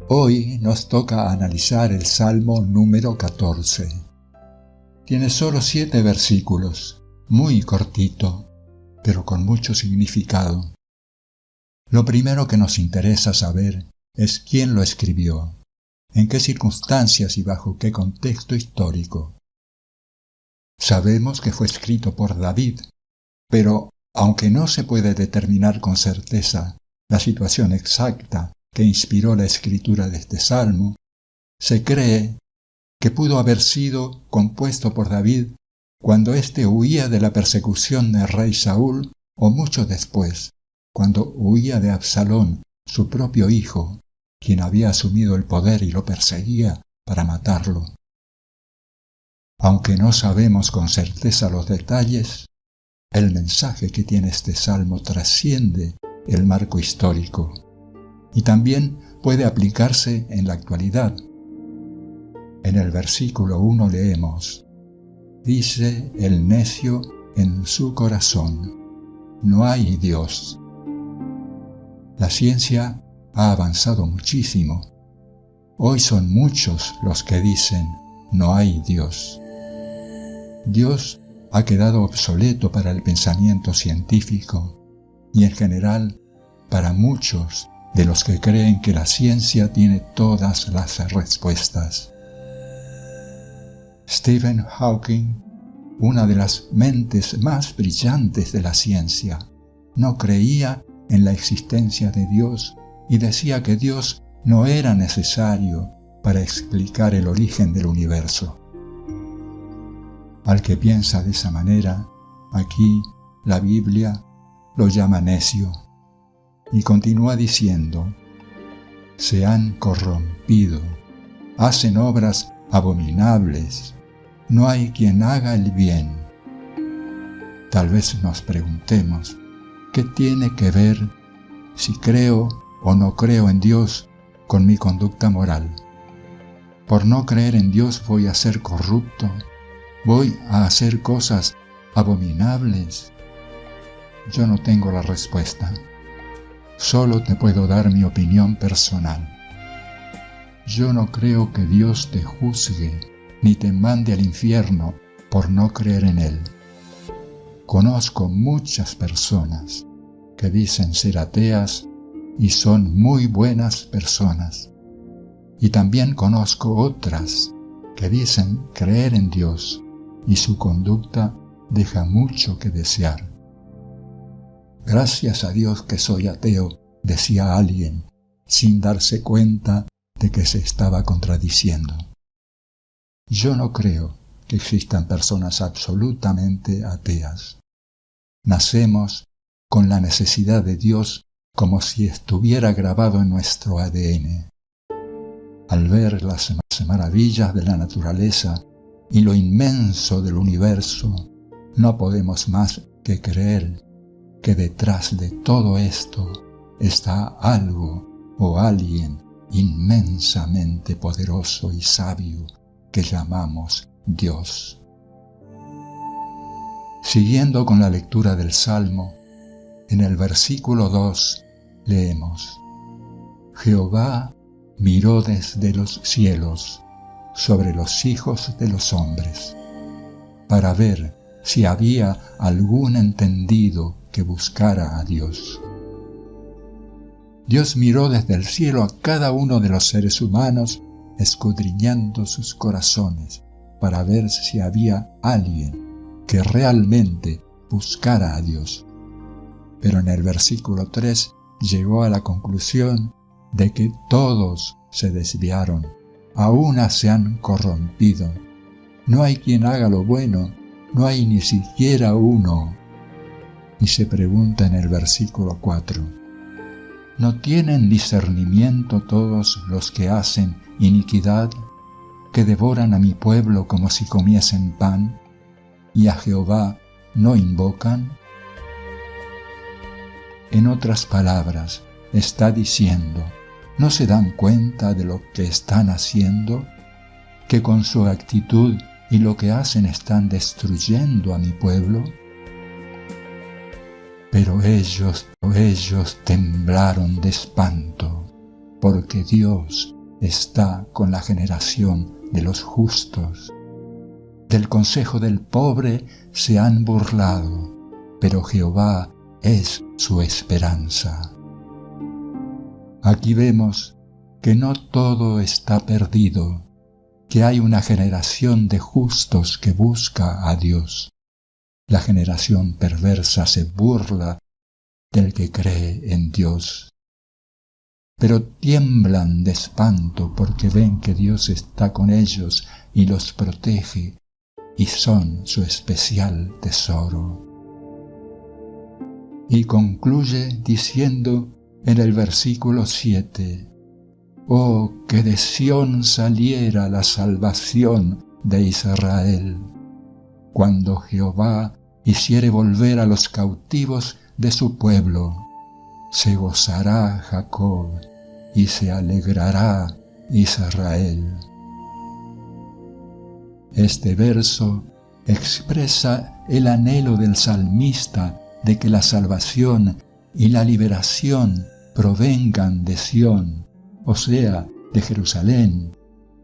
Hoy nos toca analizar el Salmo número 14. Tiene solo 7 versículos, muy cortito, pero con mucho significado. Lo primero que nos interesa saber es quién lo escribió, en qué circunstancias y bajo qué contexto histórico. Sabemos que fue escrito por David, pero aunque no se puede determinar con certeza la situación exacta que inspiró la escritura de este salmo, se cree que pudo haber sido compuesto por David cuando éste huía de la persecución del rey Saúl o mucho después, cuando huía de Absalón, su propio hijo, quien había asumido el poder y lo perseguía para matarlo. Aunque no sabemos con certeza los detalles, el mensaje que tiene este salmo trasciende el marco histórico y también puede aplicarse en la actualidad. En el versículo 1 leemos: dice el necio en su corazón, no hay Dios. La ciencia ha avanzado muchísimo. Hoy son muchos los que dicen, no hay Dios. Dios ha quedado obsoleto para el pensamiento científico y en general para muchos de los que creen que la ciencia tiene todas las respuestas. Stephen Hawking, una de las mentes más brillantes de la ciencia, no creía en la existencia de Dios y decía que Dios no era necesario para explicar el origen del universo. Al que piensa de esa manera, aquí la Biblia lo llama necio y continúa diciendo: se han corrompido, hacen obras abominables, no hay quien haga el bien. Tal vez nos preguntemos, ¿qué tiene que ver si creo o no creo en Dios con mi conducta moral? ¿Por no creer en Dios voy a ser corrupto? ¿Voy a hacer cosas abominables? Yo no tengo la respuesta. Solo te puedo dar mi opinión personal. Yo no creo que Dios te juzgue ni te mande al infierno por no creer en Él. Conozco muchas personas que dicen ser ateas y son muy buenas personas. Y también conozco otras que dicen creer en Dios y su conducta deja mucho que desear. Gracias a Dios que soy ateo, decía alguien, sin darse cuenta de que se estaba contradiciendo. Yo no creo que existan personas absolutamente ateas. Nacemos con la necesidad de Dios como si estuviera grabado en nuestro ADN. Al ver las maravillas de la naturaleza y lo inmenso del universo, no podemos más que creer que detrás de todo esto está algo o alguien inmensamente poderoso y sabio que llamamos Dios. Siguiendo con la lectura del Salmo, en el versículo 2 leemos: Jehová miró desde los cielos sobre los hijos de los hombres, para ver si había algún entendido que buscara a Dios. Dios miró desde el cielo a cada uno de los seres humanos, escudriñando sus corazones, para ver si había alguien que realmente buscara a Dios. Pero en el versículo 3 llegó a la conclusión de que todos se desviaron, a una se han corrompido. No hay quien haga lo bueno, no hay ni siquiera uno. Y se pregunta en el versículo 4, ¿no tienen discernimiento todos los que hacen iniquidad, que devoran a mi pueblo como si comiesen pan, y a Jehová no invocan? En otras palabras, está diciendo, ¿no se dan cuenta de lo que están haciendo? ¿Que con su actitud y lo que hacen están destruyendo a mi pueblo? Pero ellos temblaron de espanto, porque Dios está con la generación de los justos. Del consejo del pobre se han burlado, pero Jehová es su esperanza. Aquí vemos que no todo está perdido, que hay una generación de justos que busca a Dios. La generación perversa se burla del que cree en Dios. Pero tiemblan de espanto porque ven que Dios está con ellos y los protege, y son su especial tesoro. Y concluye diciendo en el versículo 7, «Oh, que de Sión saliera la salvación de Israel, cuando Jehová hiciere volver a los cautivos de su pueblo, se gozará Jacob y se alegrará Israel». Este verso expresa el anhelo del salmista de que la salvación y la liberación provengan de Sión, o sea, de Jerusalén,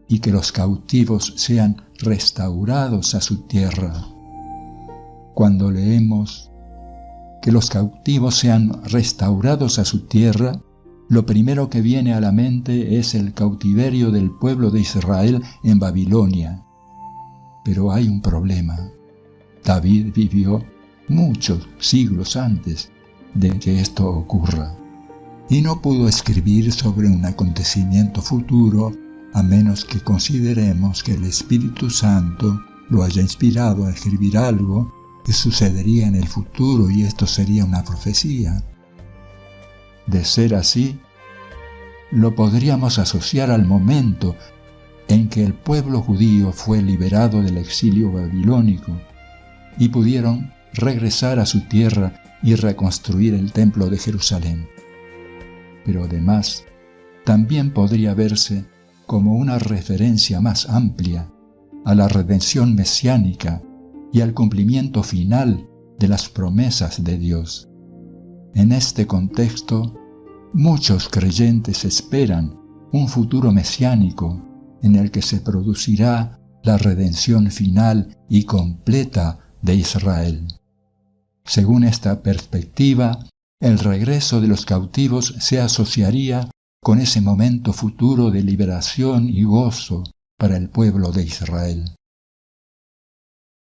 y que los cautivos sean restaurados a su tierra. Cuando leemos que los cautivos sean restaurados a su tierra, lo primero que viene a la mente es el cautiverio del pueblo de Israel en Babilonia. Pero hay un problema. David vivió muchos siglos antes de que esto ocurra, y no pudo escribir sobre un acontecimiento futuro a menos que consideremos que el Espíritu Santo lo haya inspirado a escribir algo que sucedería en el futuro, y esto sería una profecía. De ser así, lo podríamos asociar al momento en que el pueblo judío fue liberado del exilio babilónico y pudieron regresar a su tierra y reconstruir el templo de Jerusalén. Pero además, también podría verse como una referencia más amplia a la redención mesiánica y al cumplimiento final de las promesas de Dios. En este contexto, muchos creyentes esperan un futuro mesiánico en el que se producirá la redención final y completa de Israel. Según esta perspectiva, el regreso de los cautivos se asociaría con ese momento futuro de liberación y gozo para el pueblo de Israel.